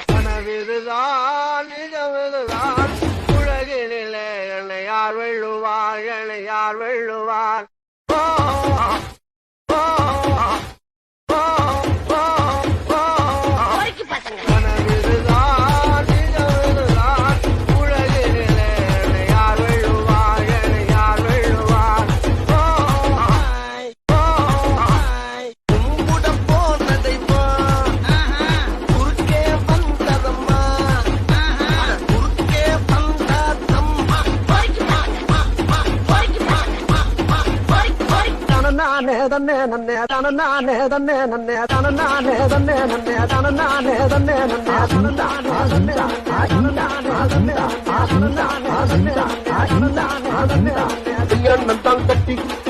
கனவிதுதான் நிஜமிதுதான் உலகினிலே என்னை யார் வெல்லுவார் என்னை யார் வெல்லுவார் நானே தன்னே நன்னே தன நானே தன்னே நன்னே தன நானே தன்னே நன்னே தன நானே தன்னே நன்னே தன நானே தன்னே தன நானே தன்னே தன நானே தன்னே தன நானே தன்னே தன நானே தன்னே